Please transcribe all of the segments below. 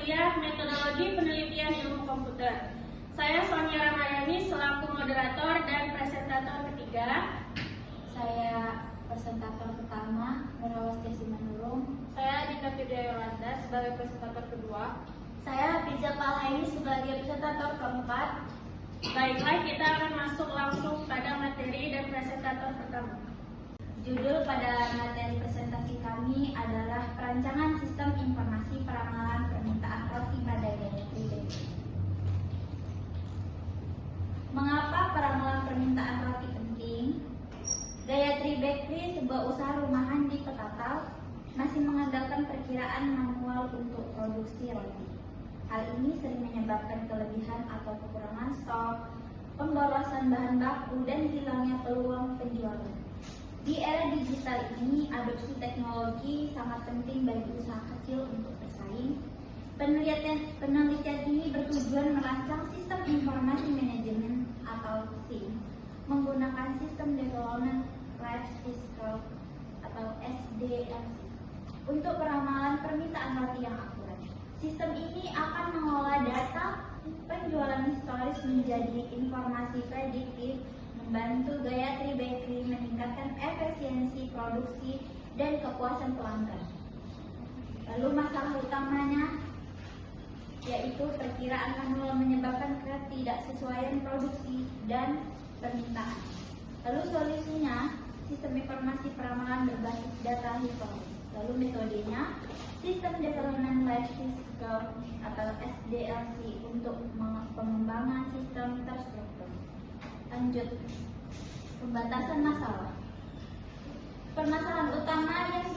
kuliah Metodologi Penelitian Ilmu Komputer. Saya Sonia Ramayani selaku moderator dan presentator ketiga. Saya presentator pertama, Nurawasti Simanurung. Saya Adita Firda Yolanda sebagai presentator kedua. Saya Hafizah Palhaini sebagai presentator keempat. Baiklah, kita akan masuk langsung pada materi dan presentator pertama. Judul pada materi presentasi kami adalah Perancangan Sistem Informasi Peramalan Permintaan Roti pada Gayatri Bakery. Mengapa peramalan permintaan roti penting? Gayatri Bakery, sebuah usaha rumahan di Petatal, masih mengandalkan perkiraan manual untuk produksi roti. Hal ini sering menyebabkan kelebihan atau kekurangan stok, pemborosan bahan baku, dan hilangnya peluang penjualan. Di era digital ini, adopsi teknologi sangat penting bagi usaha kecil untuk bersaing. Penelitian ini bertujuan merancang sistem informasi manajemen atau SIM menggunakan sistem development life cycle atau SDLC untuk peramalan permintaan roti yang akurat. Sistem ini akan mengolah data penjualan historis menjadi informasi prediktif, membantu Gayatri Bakery meningkatkan efisiensi produksi dan kepuasan pelanggan. Lalu masalah utamanya yaitu perkiraan manual menyebabkan ketidaksesuaian produksi dan permintaan. Lalu solusinya, sistem informasi peramalan berbasis data historis. Lalu metodenya, Sistem Development Life Cycle atau SDLC untuk pengembangan sistem terstruktur. Lanjut, pembatasan masalah. Permasalahan utama yang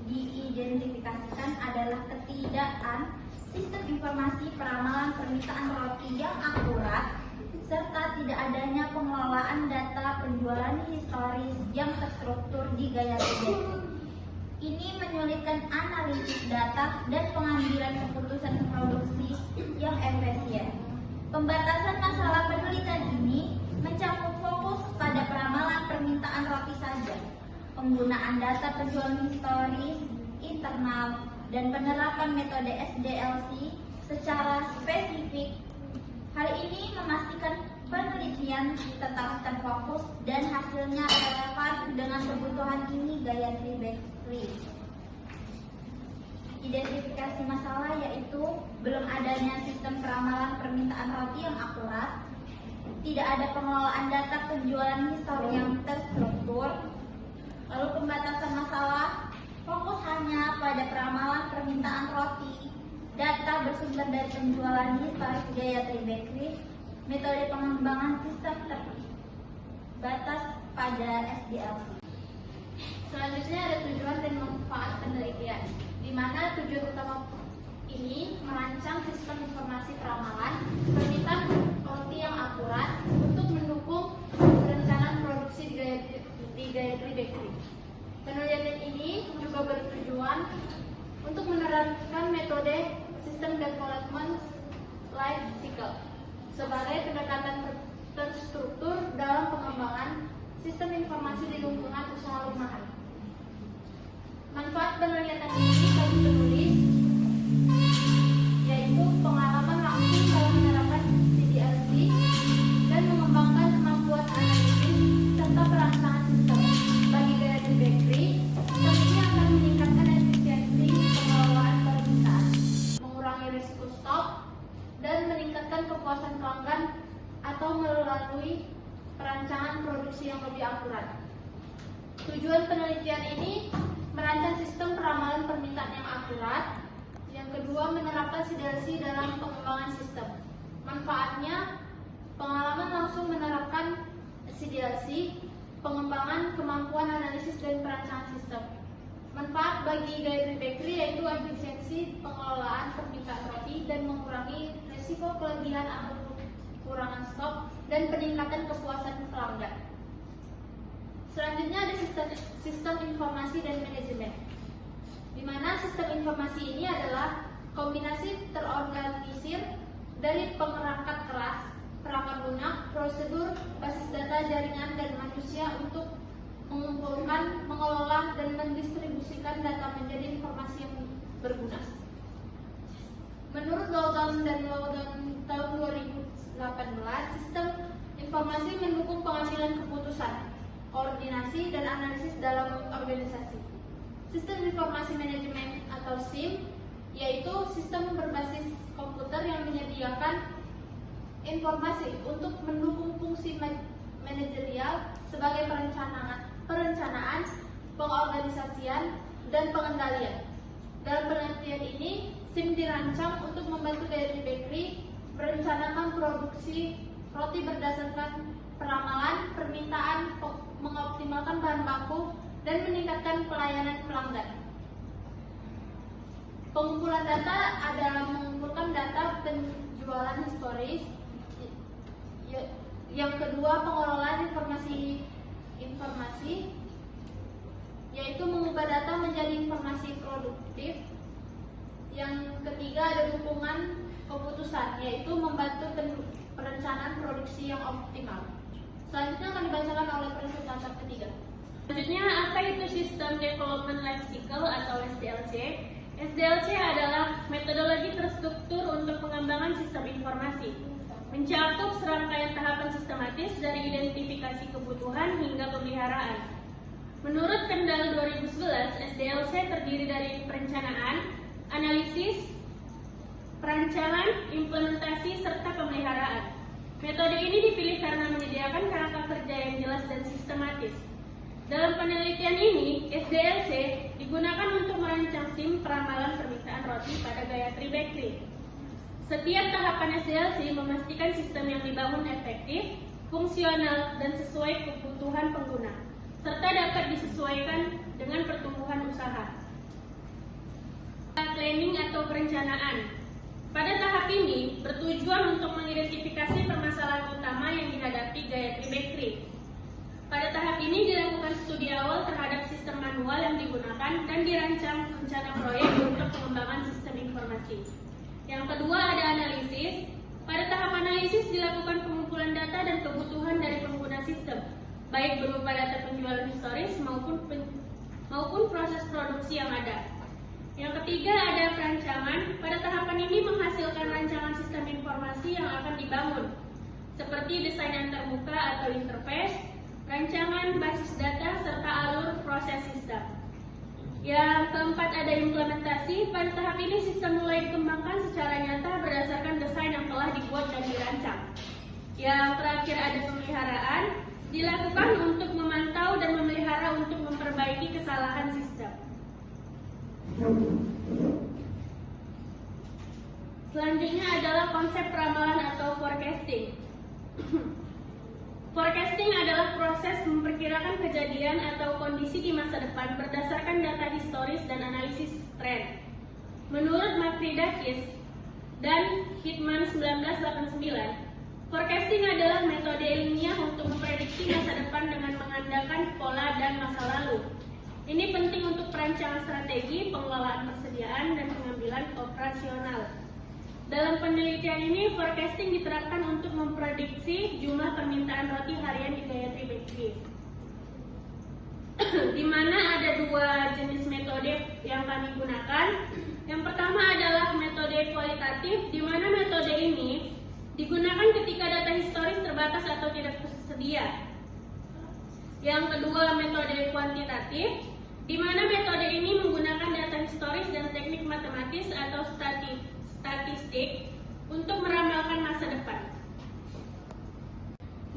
diidentifikasikan adalah ketidakadaan sistem informasi peramalan permintaan roti yang akurat serta tidak adanya pengelolaan data penjualan historis yang terstruktur di Gayatri Bakery. Ini menyulitkan analisis data dan pengambilan keputusan produksi yang efisien. Pembatasan masalah penelitian ini mencakup fokus pada peramalan permintaan roti saja, penggunaan data penjualan historis internal, dan penerapan metode SDLC secara spesifik. Hal ini memastikan penelitian tetap terfokus dan hasilnya relevan dengan kebutuhan ini Gayatri Bakery. Identifikasi masalah yaitu belum adanya sistem peramalan permintaan roti yang akurat, tidak ada pengelolaan data penjualan historis yang terstruktur. Lalu pembatasan masalah, fokus hanya pada peramalan permintaan roti, data bersumber dari penjualan historis Gayatri Bakery, metode pengembangan sistem terbatas pada SDLC. Selanjutnya ada tujuan dan manfaat penelitian, di mana tujuan utama ini merancang sistem informasi peramalan permintaan roti yang akurat untuk mendukung perencanaan produksi di Gayatri Bakery. Penelitian ini juga bertujuan untuk menerapkan metode sistem development life cycle sebagai pendekatan terstruktur dalam pengembangan sistem informasi di lingkungan usaha rumahan. Manfaat penelitian ini bagi penulis yaitu pengalaman langsung dalam menerapkan CDLC dan mengembangkan kemampuan analisis serta perancangan sistem. Bagi Gayatri Bakery, sistem ini akan meningkatkan efisiensi pengelolaan permintaan, mengurangi risiko stok, dan meningkatkan kepuasan pelanggan atau melalui perancangan produksi yang lebih akurat. Tujuan penelitian ini merancang sistem peramalan permintaan yang akurat. Yang kedua, menerapkan CDLC dalam pengembangan sistem. Manfaatnya, pengalaman langsung menerapkan CDLC, pengembangan kemampuan analisis dan perancangan sistem. Manfaat bagi Gayatri Bakery yaitu efisiensi pengelolaan permintaan roti dan mengurangi risiko kelebihan atau kekurangan stok dan peningkatan kepuasan pelanggan. Selanjutnya ada sistem informasi dan manajemen, di mana sistem informasi ini adalah kombinasi terorganisir dari perangkat keras, perangkat lunak, prosedur, basis data, jaringan, dan manusia untuk mengumpulkan, mengelola, dan mendistribusikan data menjadi informasi yang berguna. Menurut Lowdown tahun 2018, sistem informasi mendukung pengambilan keputusan, koordinasi, dan analisis dalam organisasi. Sistem informasi manajemen atau SIM yaitu sistem berbasis komputer yang menyediakan informasi untuk mendukung fungsi manajerial sebagai perencanaan, pengorganisasian, dan pengendalian. Dalam penelitian ini, SIM dirancang untuk membantu Gayatri Bakery merencanakan produksi roti berdasarkan peramalan, permintaan, mengoptimalkan bahan baku, dan meningkatkan pelayanan pelanggan. Pengumpulan data adalah mengumpulkan data penjualan historis. Yang kedua, pengelolaan informasi yaitu mengubah data menjadi informasi produktif. Yang ketiga, ada dukungan keputusan, yaitu membantu perencanaan produksi yang optimal. Selanjutnya akan dibacakan oleh presentator ketiga. Selanjutnya, apa itu System Development Life Cycle atau SDLC? SDLC adalah metodologi terstruktur untuk pengembangan sistem informasi, mencakup serangkaian tahapan sistematis dari identifikasi kebutuhan hingga pemeliharaan. Menurut Kendal 2011, SDLC terdiri dari perencanaan, analisis, perancangan, implementasi, serta pemeliharaan. Metode ini dipilih karena menyediakan kerangka kerja yang jelas dan sistematis. Dalam penelitian ini, SDLC digunakan untuk merancang SIM peramalan permintaan roti pada Gayatri Bakery. Setiap tahapan SDLC memastikan sistem yang dibangun efektif, fungsional, dan sesuai kebutuhan pengguna, serta dapat disesuaikan dengan pertumbuhan usaha. Planning atau perencanaan. Pada tahap ini, bertujuan untuk mengidentifikasi permasalahan utama yang dihadapi Gayatri Bakery. Pada tahap ini dilakukan studi awal terhadap sistem manual yang digunakan dan dirancang rencana proyek untuk pengembangan sistem informasi. Yang kedua, ada analisis. Pada tahap analisis dilakukan pengumpulan data dan kebutuhan dari pengguna sistem, baik berupa data penjualan historis maupun proses produksi yang ada. Yang ketiga, ada perancangan. Pada tahapan ini menghasilkan rancangan sistem informasi yang akan dibangun, seperti desain antarmuka atau interface, rancangan basis data, serta alur proses sistem. Yang keempat, ada implementasi. Pada tahap ini sistem mulai dikembangkan secara nyata berdasarkan desain yang telah dibuat dan dirancang. Yang terakhir, ada pemeliharaan. Dilakukan untuk memantau dan memelihara untuk memperbaiki kesalahan sistem. Selanjutnya adalah konsep peramalan atau forecasting. Forecasting adalah proses memperkirakan kejadian atau kondisi di masa depan berdasarkan data historis dan analisis tren. Menurut Makridakis dan Hitman 1989, forecasting adalah metode ilmiah untuk memprediksi masa depan dengan mengandalkan pola dan masa lalu. Ini penting untuk perancangan strategi, pengelolaan persediaan, dan pengambilan operasional. Dalam penelitian ini, forecasting diterapkan untuk memprediksi jumlah permintaan roti harian di Gayatri Bakery. Di mana ada dua jenis metode yang kami gunakan. Yang pertama adalah metode kualitatif, di mana metode ini digunakan ketika data historis terbatas atau tidak tersedia. Yang kedua, metode kuantitatif, di mana metode ini menggunakan data historis dan teknik matematis atau statistik untuk meramalkan masa depan.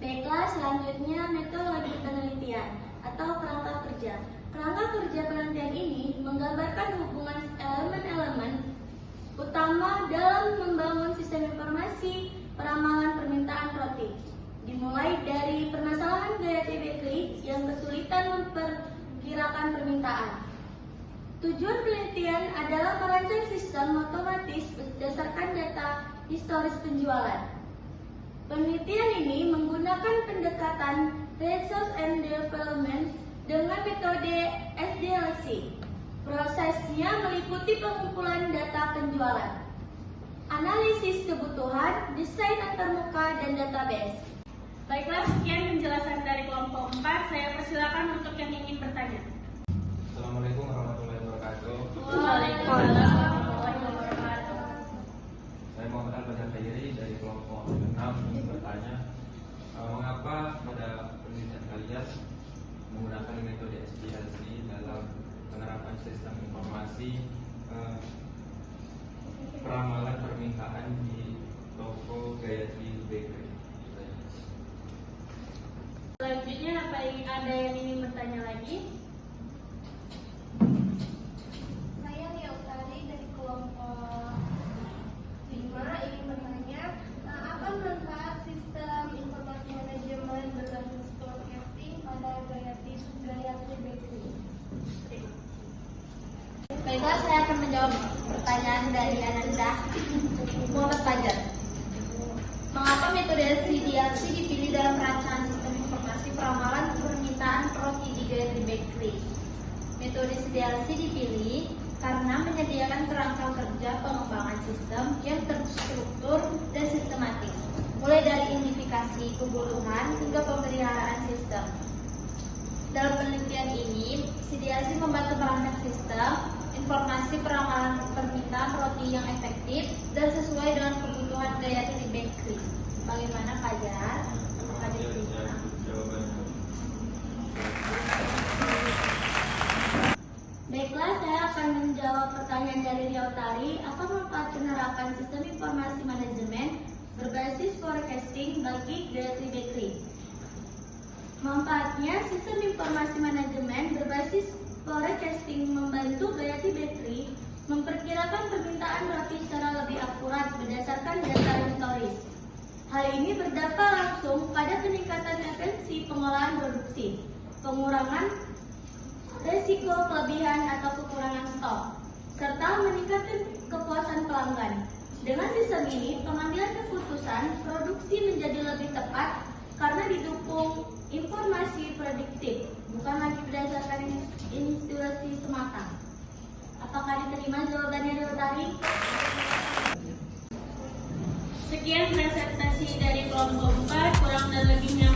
Baiklah, selanjutnya metodologi penelitian atau kerangka kerja. Kerangka kerja penelitian ini menggambarkan hubungan elemen-elemen utama dalam membangun sistem informasi peramalan permintaan roti. Dimulai dari permasalahan Gayatri Bakery yang kesulitan memperkirakan permintaan. Tujuan penelitian adalah merancang sistem otomatis berdasarkan data historis penjualan. Penelitian ini menggunakan pendekatan Research and Development dengan metode SDLC. Prosesnya meliputi pengumpulan data penjualan, analisis kebutuhan, desain antarmuka, dan database. Baiklah, sekian penjelasan dari kelompok 4. Saya persilakan untuk yang ingin bertanya. Assalamualaikum warahmatullahi wabarakatuh. Waalaikumsalam warahmatullahi wabarakatuh. Peramalan permintaan di toko Gayatri Bakery. Selanjutnya ada yang ingin bertanya lagi? Saya Lia Utari dari kelompok 5 ingin bertanya, apa manfaat sistem informasi manajemen berbasis forecasting pada Gayatri Bakery? Baiklah, saya akan menjawab pertanyaan dari Ananda Muhammad Fajar. Mengapa metode CDLC dipilih dalam perancangan sistem informasi peramalan permintaan roti di Gayatri Bakery? Metode CDLC dipilih karena menyediakan kerangka kerja pengembangan sistem yang terstruktur dan sistematis, mulai dari identifikasi kebutuhan hingga pemeliharaan sistem. Dalam penelitian ini, CDLC membantu merancang sistem informasi peramalan permintaan roti yang efektif dan sesuai dengan kebutuhan Gayatri Bakery. Bagaimana Fajar? Apakah diterima? Baiklah, saya akan menjawab pertanyaan dari Lia Utari. Apa manfaat penerapan sistem informasi manajemen berbasis forecasting bagi Gayatri Bakery? Manfaatnya, sistem informasi manajemen berbasis forecasting membantu Gayatri Bakery memperkirakan permintaan roti secara lebih akurat berdasarkan data historis. Hal ini berdampak langsung pada peningkatan efisiensi pengolahan produksi, pengurangan resiko kelebihan atau kekurangan stok, serta meningkatkan kepuasan pelanggan. Dengan sistem ini, pengambilan keputusan produksi menjadi lebih tepat karena didukung informasi prediktif, bukan lagi berdasarkan intuisi semata. Apakah diterima jawabannya, Lia Utari? Sekian presentasi dari kelompok 4, kurang dan lebihnya